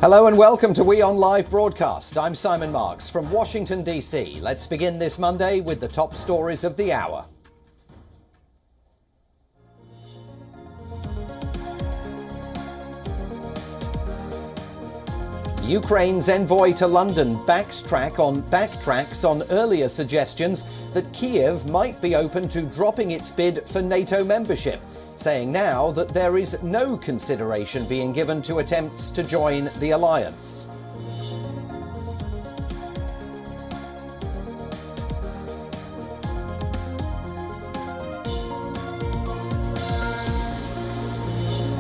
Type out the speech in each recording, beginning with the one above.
Hello and welcome to WION Live Broadcast. I'm Simon Marks from Washington, D.C. Let's begin this Monday with the top stories of the hour. Ukraine's envoy to London backtracks on earlier suggestions that Kiev might be open to dropping its bid for NATO membership, saying now that there is no consideration being given to attempts to join the alliance.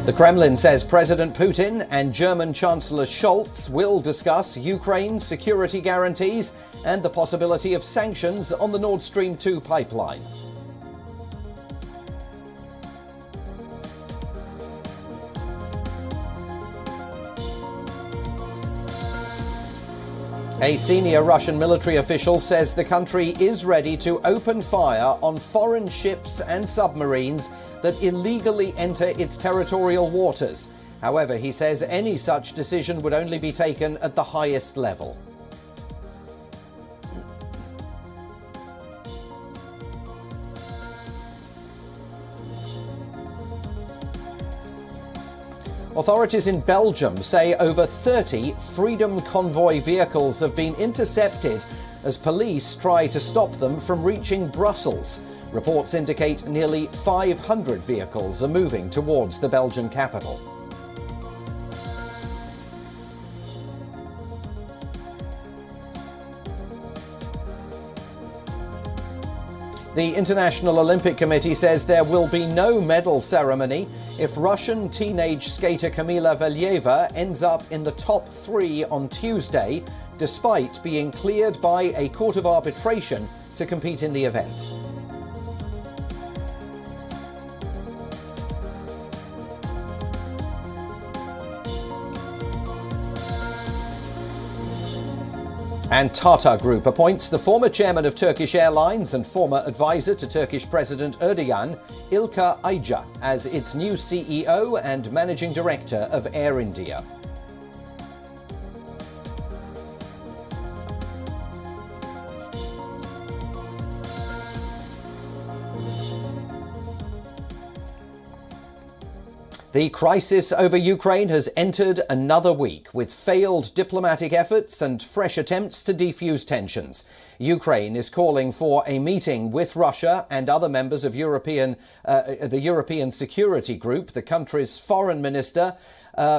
The Kremlin says President Putin and German Chancellor Scholz will discuss Ukraine's security guarantees and the possibility of sanctions on the Nord Stream 2 pipeline. A senior Russian military official says the country is ready to open fire on foreign ships and submarines that illegally enter its territorial waters. However, he says any such decision would only be taken at the highest level. Authorities in Belgium say over 30 Freedom Convoy vehicles have been intercepted as police try to stop them from reaching Brussels. Reports indicate nearly 500 vehicles are moving towards the Belgian capital. The International Olympic Committee says there will be no medal ceremony if Russian teenage skater Kamila Valieva ends up in the top 3 on Tuesday, despite being cleared by a court of arbitration to compete in the event. And Tata Group appoints the former chairman of Turkish Airlines and former advisor to Turkish President Erdogan, İlker Ayca, as its new CEO and managing director of Air India. The crisis over Ukraine has entered another week with failed diplomatic efforts and fresh attempts to defuse tensions. Ukraine is calling for a meeting with Russia and other members of the European Security Group, the country's foreign minister,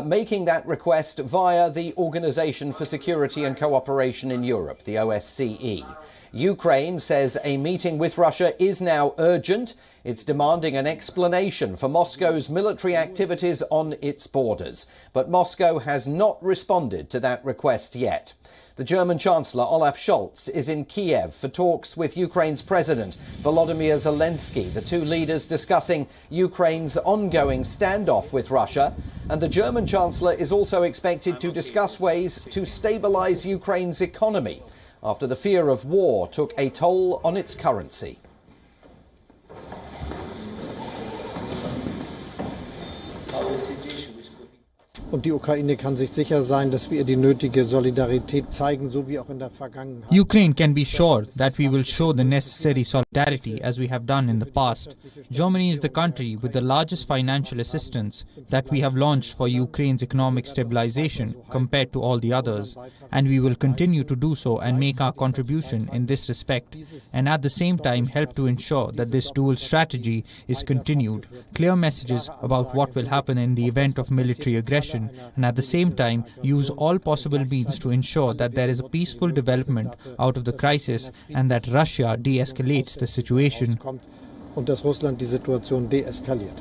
making that request via the Organisation for Security and Cooperation in Europe, the OSCE. Ukraine says a meeting with Russia is now urgent. It's demanding an explanation for Moscow's military activities on its borders. But Moscow has not responded to that request yet. The German Chancellor Olaf Scholz is in Kiev for talks with Ukraine's President Volodymyr Zelensky, the two leaders discussing Ukraine's ongoing standoff with Russia. And the German Chancellor is also expected to discuss ways to stabilize Ukraine's economy after the fear of war took a toll on its currency. Und die Ukraine kann sich sicher sein, dass wir die nötige Solidarität zeigen, so wie auch in der Vergangenheit. Ukraine can be sure that we will show the necessary solidarity as we have done in the past. Germany is the country with the largest financial assistance that we have launched for Ukraine's economic stabilization compared to all the others. And we will continue to do so and make our contribution in this respect. And at the same time help to ensure that this dual strategy is continued. Clear messages about what will happen in the event of military aggression, and at the same time use all possible means to ensure that there is a peaceful development out of the crisis and that Russia de-escalates the situation. Und dass Russland die Situation deeskaliert.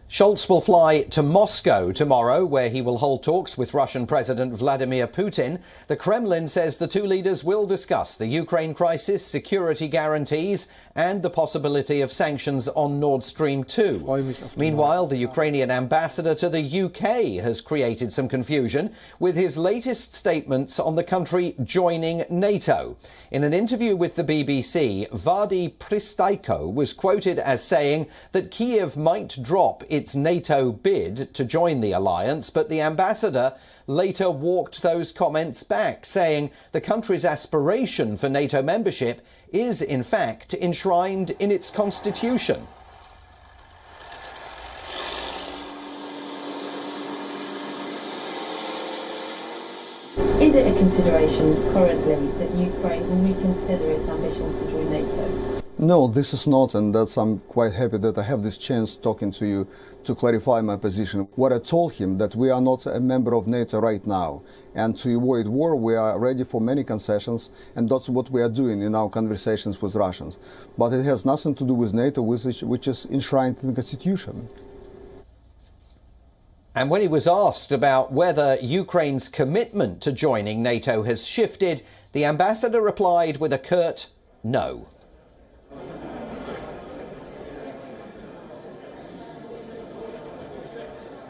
Scholz will fly to Moscow tomorrow, where he will hold talks with Russian President Vladimir Putin. The Kremlin says the two leaders will discuss the Ukraine crisis, security guarantees, and the possibility of sanctions on Nord Stream 2. Meanwhile, the Ukrainian ambassador to the UK has created some confusion with his latest statements on the country joining NATO. In an interview with the BBC, Vadi Pristaiko was quoted as saying that Kiev might drop its its NATO bid to join the alliance, but the ambassador later walked those comments back, saying the country's aspiration for NATO membership is, in fact, enshrined in its constitution. Is it a consideration currently that Ukraine will reconsider its ambitions to join NATO? No, this is not, and I'm quite happy that I have this chance talking to you to clarify my position. What I told him, that we are not a member of NATO right now, and to avoid war we are ready for many concessions, and that's what we are doing in our conversations with Russians. But it has nothing to do with NATO, which is enshrined in the Constitution. And when he was asked about whether Ukraine's commitment to joining NATO has shifted, the ambassador replied with a curt no.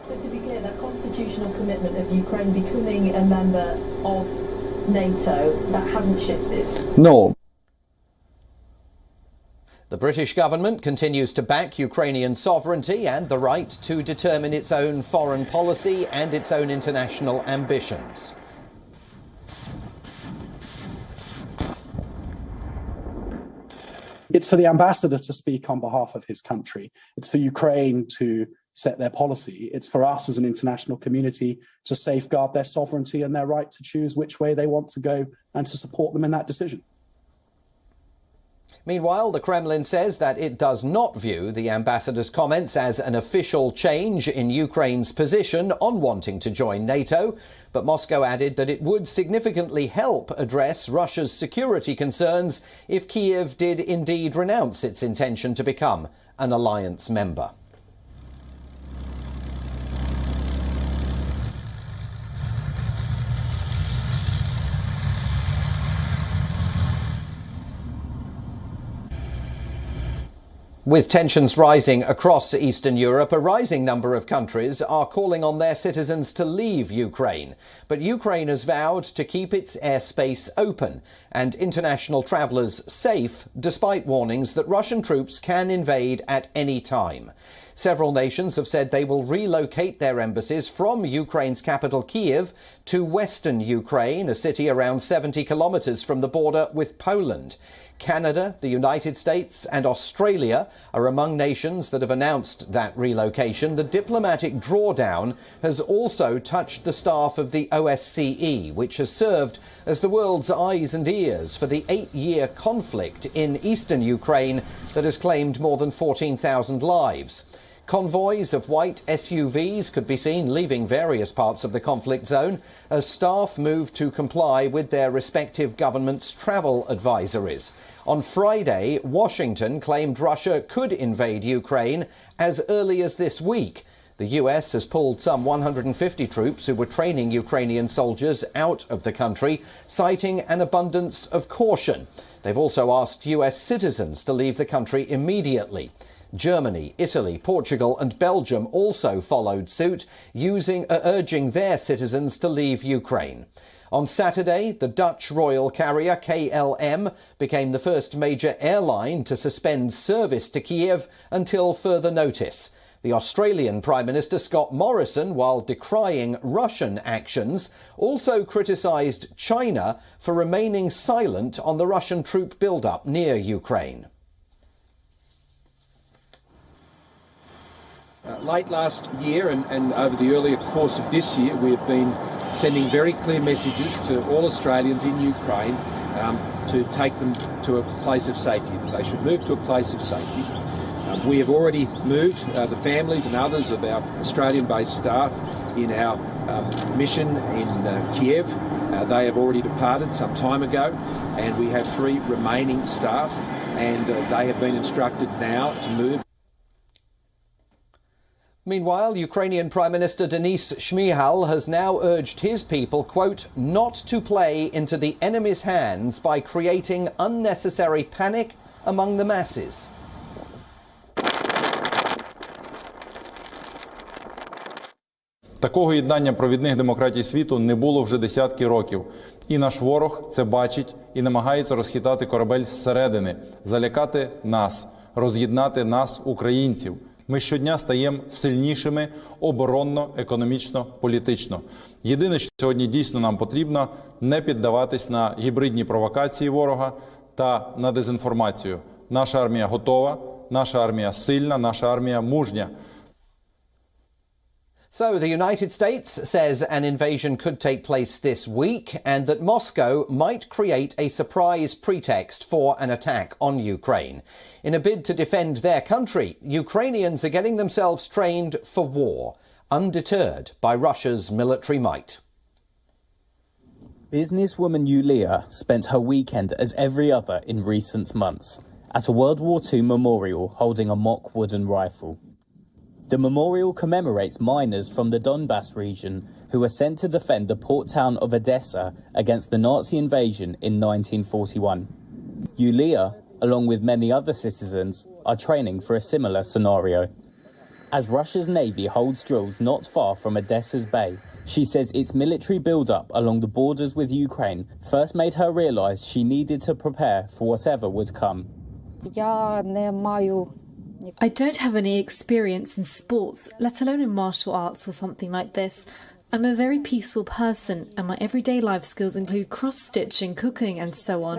But to be clear, that constitutional commitment of Ukraine becoming a member of NATO, that hasn't shifted? No. The British government continues to back Ukrainian sovereignty and the right to determine its own foreign policy and its own international ambitions. It's for the ambassador to speak on behalf of his country. It's for Ukraine to set their policy. It's for us as an international community to safeguard their sovereignty and their right to choose which way they want to go and to support them in that decision. Meanwhile, the Kremlin says that it does not view the ambassador's comments as an official change in Ukraine's position on wanting to join NATO, but Moscow added that it would significantly help address Russia's security concerns if Kyiv did indeed renounce its intention to become an alliance member. With tensions rising across Eastern Europe, a rising number of countries are calling on their citizens to leave Ukraine. But Ukraine has vowed to keep its airspace open and international travellers safe, despite warnings that Russian troops can invade at any time. Several nations have said they will relocate their embassies from Ukraine's capital Kyiv to western Ukraine, a city around 70 kilometres from the border with Poland. Canada, the United States and Australia are among nations that have announced that relocation. The diplomatic drawdown has also touched the staff of the OSCE, which has served as the world's eyes and ears for the 8-year conflict in eastern Ukraine that has claimed more than 14,000 lives. Convoys of white SUVs could be seen leaving various parts of the conflict zone as staff move to comply with their respective governments' travel advisories. On Friday, Washington claimed Russia could invade Ukraine as early as this week. The US has pulled some 150 troops who were training Ukrainian soldiers out of the country, citing an abundance of caution. They've also asked US citizens to leave the country immediately. Germany, Italy, Portugal and Belgium also followed suit, urging their citizens to leave Ukraine. On Saturday, the Dutch royal carrier KLM became the first major airline to suspend service to Kyiv until further notice. The Australian Prime Minister Scott Morrison, while decrying Russian actions, also criticised China for remaining silent on the Russian troop build-up near Ukraine. Late last year and over the earlier course of this year, we have been sending very clear messages to all Australians in Ukraine to take them to a place of safety. They should move to a place of safety. We have already moved the families and others of our Australian-based staff in our mission in Kiev. They have already departed some time ago, and we have 3 remaining staff, and they have been instructed now to move. Meanwhile, Ukrainian Prime Minister Denis Shmyhal has now urged his people, quote, not to play into the enemy's hands by creating unnecessary panic among the masses. Такого єднання провідних демократій світу не було вже десятки років. І наш ворог це бачить і намагається розхитати корабель зсередини, залякати нас, роз'єднати нас, українців. Ми щодня стаємо сильнішими оборонно, економічно, політично. Єдине, що сьогодні дійсно нам потрібно, не піддаватись на гібридні провокації ворога та на дезінформацію. Наша армія готова, наша армія сильна, наша армія мужня. So the United States says an invasion could take place this week and that Moscow might create a surprise pretext for an attack on Ukraine. In a bid to defend their country, Ukrainians are getting themselves trained for war, undeterred by Russia's military might. Businesswoman Yulia spent her weekend as every other in recent months at a World War II memorial holding a mock wooden rifle. The memorial commemorates miners from the Donbass region who were sent to defend the port town of Odessa against the Nazi invasion in 1941. Yulia, along with many other citizens, are training for a similar scenario. As Russia's navy holds drills not far from Odessa's bay, she says its military build-up along the borders with Ukraine first made her realise she needed to prepare for whatever would come. I don't have any experience in sports, let alone in martial arts or something like this. I'm a very peaceful person and my everyday life skills include cross-stitching, cooking and so on.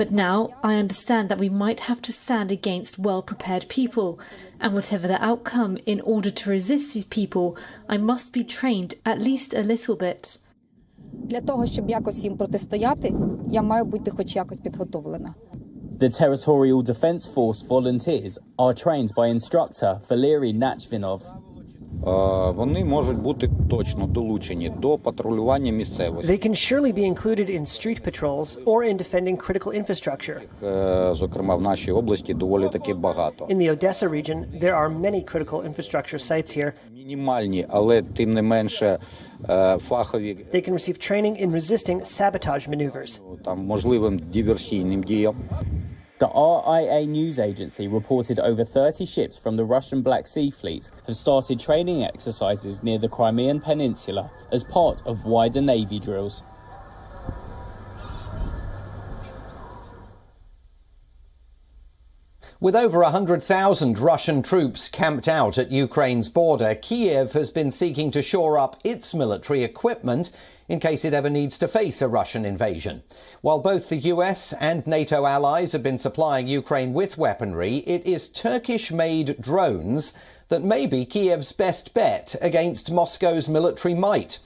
But now I understand that we might have to stand against well-prepared people, and whatever the outcome, in order to resist these people, I must be trained at least a little bit. Для того, щоб якось їм протистояти, я маю бути хоч якось підготовлена. The Territorial Defence Force volunteers are trained by instructor Valery Nachvinov. Вони можуть бути точно долучені до патрулювання місцевості. They can surely be included in street patrols or in defending critical infrastructure. Зокрема, в нашій області доволі таки багато. In the Odessa region, there are many critical infrastructure sites here. Мінімальні, але тим не менше фахові. They can receive training in resisting sabotage maneuvers. Там можливим диверсійним діям. The RIA news agency reported over 30 ships from the Russian Black Sea Fleet have started training exercises near the Crimean Peninsula as part of wider Navy drills. With over 100,000 Russian troops camped out at Ukraine's border, Kyiv has been seeking to shore up its military equipment in case it ever needs to face a Russian invasion. While both the US and NATO allies have been supplying Ukraine with weaponry, it is Turkish-made drones that may be Kyiv's best bet against Moscow's military might.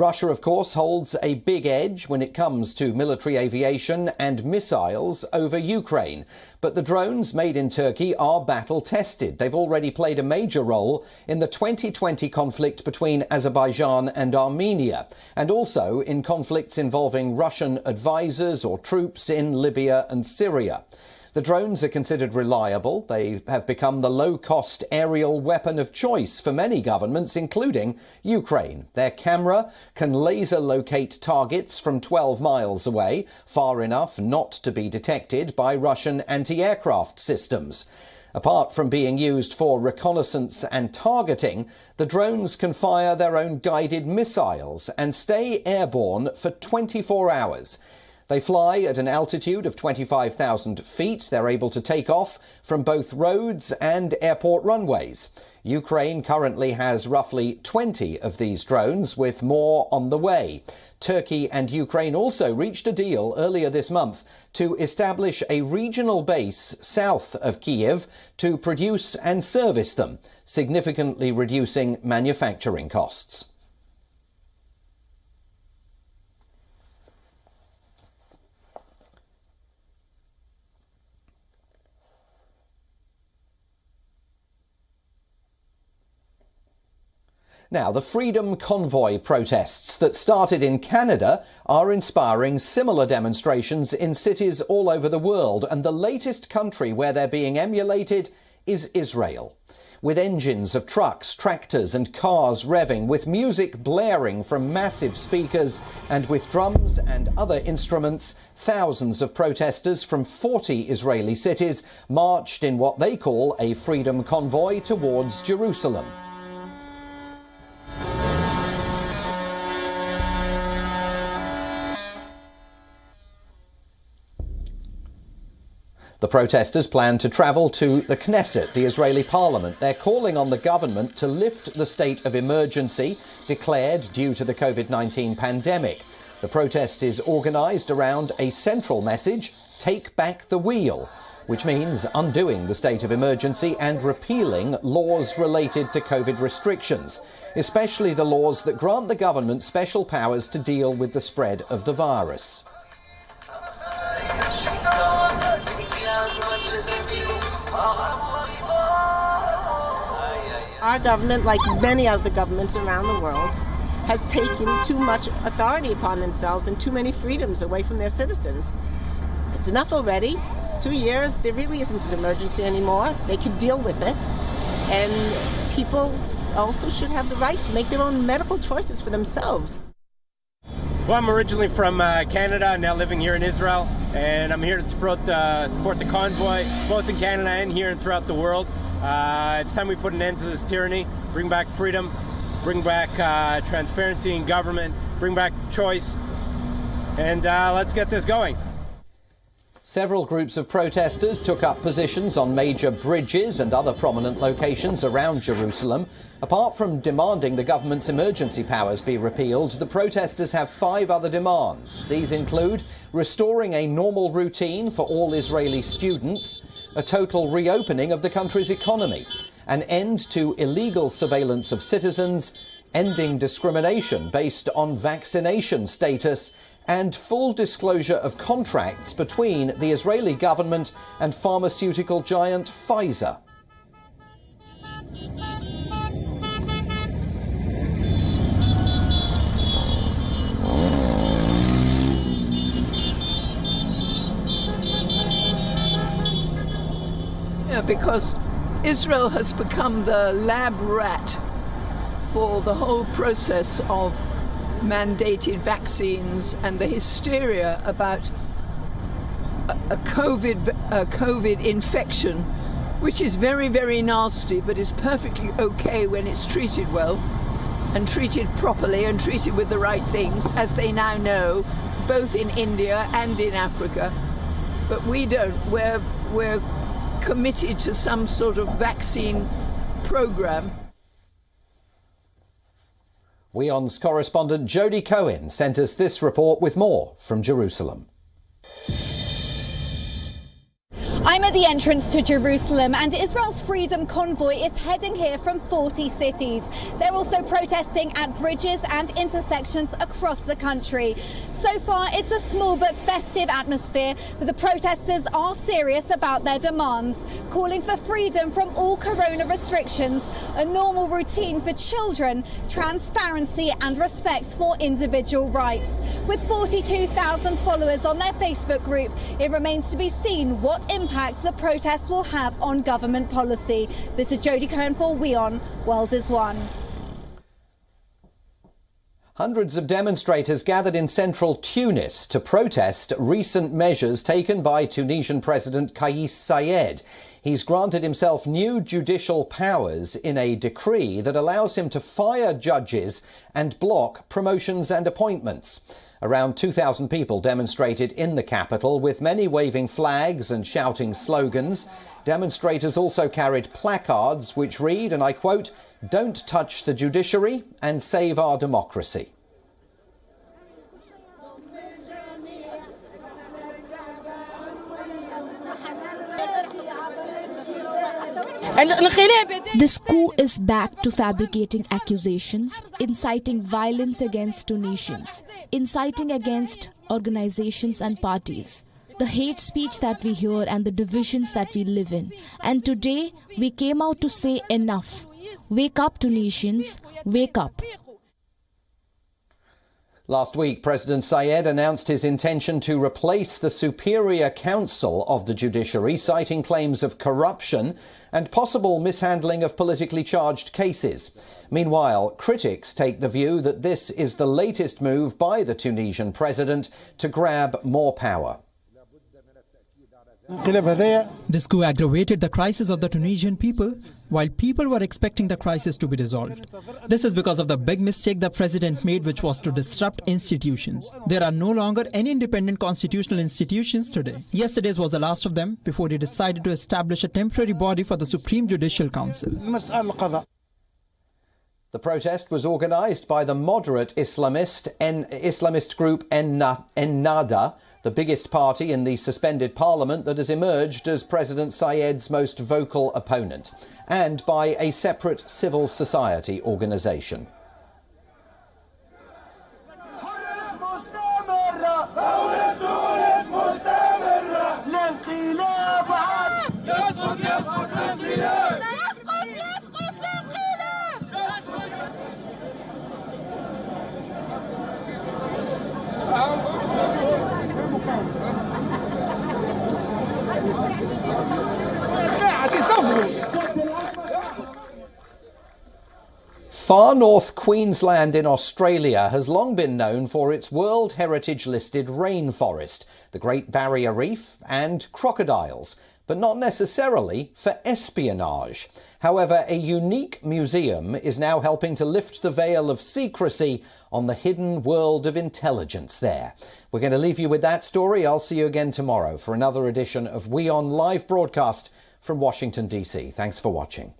Russia, of course, holds a big edge when it comes to military aviation and missiles over Ukraine. But the drones made in Turkey are battle-tested. They've already played a major role in the 2020 conflict between Azerbaijan and Armenia, and also in conflicts involving Russian advisors or troops in Libya and Syria. The drones are considered reliable. They have become the low-cost aerial weapon of choice for many governments, including Ukraine. Their camera can laser locate targets from 12 miles away, far enough not to be detected by Russian anti-aircraft systems. Apart from being used for reconnaissance and targeting, the drones can fire their own guided missiles and stay airborne for 24 hours. They fly at an altitude of 25,000 feet. They're able to take off from both roads and airport runways. Ukraine currently has roughly 20 of these drones, with more on the way. Turkey and Ukraine also reached a deal earlier this month to establish a regional base south of Kyiv to produce and service them, significantly reducing manufacturing costs. Now, the Freedom Convoy protests that started in Canada are inspiring similar demonstrations in cities all over the world, and the latest country where they're being emulated is Israel. With engines of trucks, tractors and cars revving, with music blaring from massive speakers and with drums and other instruments, thousands of protesters from 40 Israeli cities marched in what they call a freedom convoy towards Jerusalem. The The protesters plan to travel to the Knesset, the Israeli parliament. They're calling on the government to lift the state of emergency declared due to the COVID-19 pandemic. The protest is organised around a central message, "Take back the wheel," which means undoing the state of emergency and repealing laws related to COVID restrictions, especially the laws that grant the government special powers to deal with the spread of the virus. Our government, like many other governments around the world, has taken too much authority upon themselves and too many freedoms away from their citizens. It's enough already. It's 2 years. There really isn't an emergency anymore. They can deal with it. And people also should have the right to make their own medical choices for themselves. Well, I'm originally from Canada, now living here in Israel, and I'm here to support the Convoy, both in Canada and here and throughout the world. It's time we put an end to this tyranny, bring back freedom, bring back transparency in government, bring back choice, and let's get this going. Several groups of protesters took up positions on major bridges and other prominent locations around Jerusalem. Apart from demanding the government's emergency powers be repealed, the protesters have 5 other demands. These include restoring a normal routine for all Israeli students, a total reopening of the country's economy, an end to illegal surveillance of citizens, ending discrimination based on vaccination status, and full disclosure of contracts between the Israeli government and pharmaceutical giant Pfizer. Yeah, because Israel has become the lab rat for the whole process of mandated vaccines and the hysteria about a COVID infection, which is very, very nasty, but is perfectly okay when it's treated well and treated properly and treated with the right things, as they now know, both in India and in Africa. But we don't. We're committed to some sort of vaccine program. WION's correspondent Jodie Cohen sent us this report with more from Jerusalem. I'm at the entrance to Jerusalem, and Israel's Freedom Convoy is heading here from 40 cities. They're also protesting at bridges and intersections across the country. So far, it's a small but festive atmosphere, but the protesters are serious about their demands, calling for freedom from all corona restrictions, a normal routine for children, transparency and respect for individual rights. With 42,000 followers on their Facebook group, it remains to be seen what impact the protests will have on government policy. This is Jodie Cohen for WION. World is One. Hundreds of demonstrators gathered in central Tunis to protest recent measures taken by Tunisian President Kais Saied. He's granted himself new judicial powers in a decree that allows him to fire judges and block promotions and appointments. Around 2,000 people demonstrated in the capital, with many waving flags and shouting slogans. Demonstrators also carried placards which read, and I quote, "Don't touch the judiciary and save our democracy." This coup is back to fabricating accusations, inciting violence against Tunisians, inciting against organizations and parties, the hate speech that we hear and the divisions that we live in. And today we came out to say enough. Wake up, Tunisians, wake up. Last week, President Saied announced his intention to replace the Superior Council of the Judiciary, citing claims of corruption and possible mishandling of politically charged cases. Meanwhile, critics take the view that this is the latest move by the Tunisian president to grab more power. This coup aggravated the crisis of the Tunisian people, while people were expecting the crisis to be resolved. This is because of the big mistake the president made, which was to disrupt institutions. There are no longer any independent constitutional institutions today. Yesterday's was the last of them before he decided to establish a temporary body for the Supreme Judicial Council. The protest was organised by the moderate Islamist group Ennahda, the biggest party in the suspended parliament that has emerged as President Sayed's most vocal opponent, and by a separate civil society organisation. Far North Queensland in Australia has long been known for its World Heritage listed rainforest, the Great Barrier Reef and crocodiles, but not necessarily for espionage. However, a unique museum is now helping to lift the veil of secrecy on the hidden world of intelligence there. We're going to leave you with that story. I'll see you again tomorrow for another edition of WION Live Broadcast from Washington, D.C. Thanks for watching.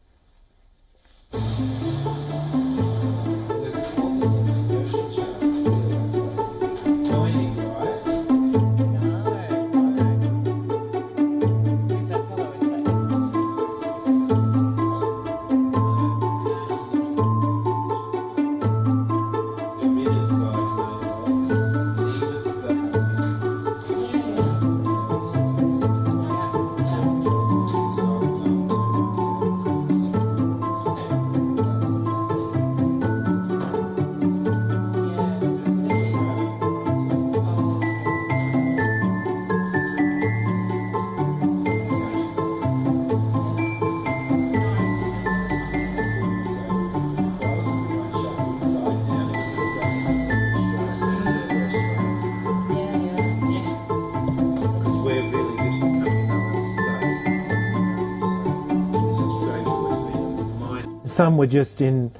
Some were just in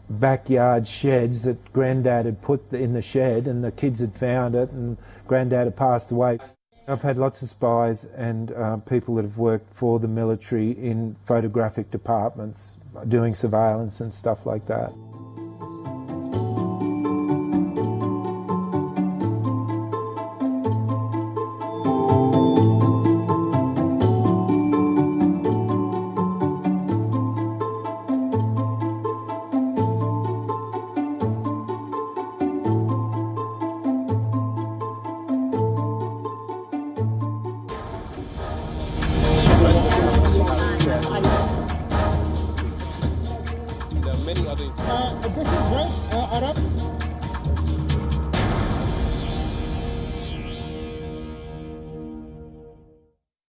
backyard sheds that Grandad had put in the shed, and the kids had found it, and Grandad had passed away. I've had lots of spies and people that have worked for the military in photographic departments, doing surveillance and stuff like that. Many other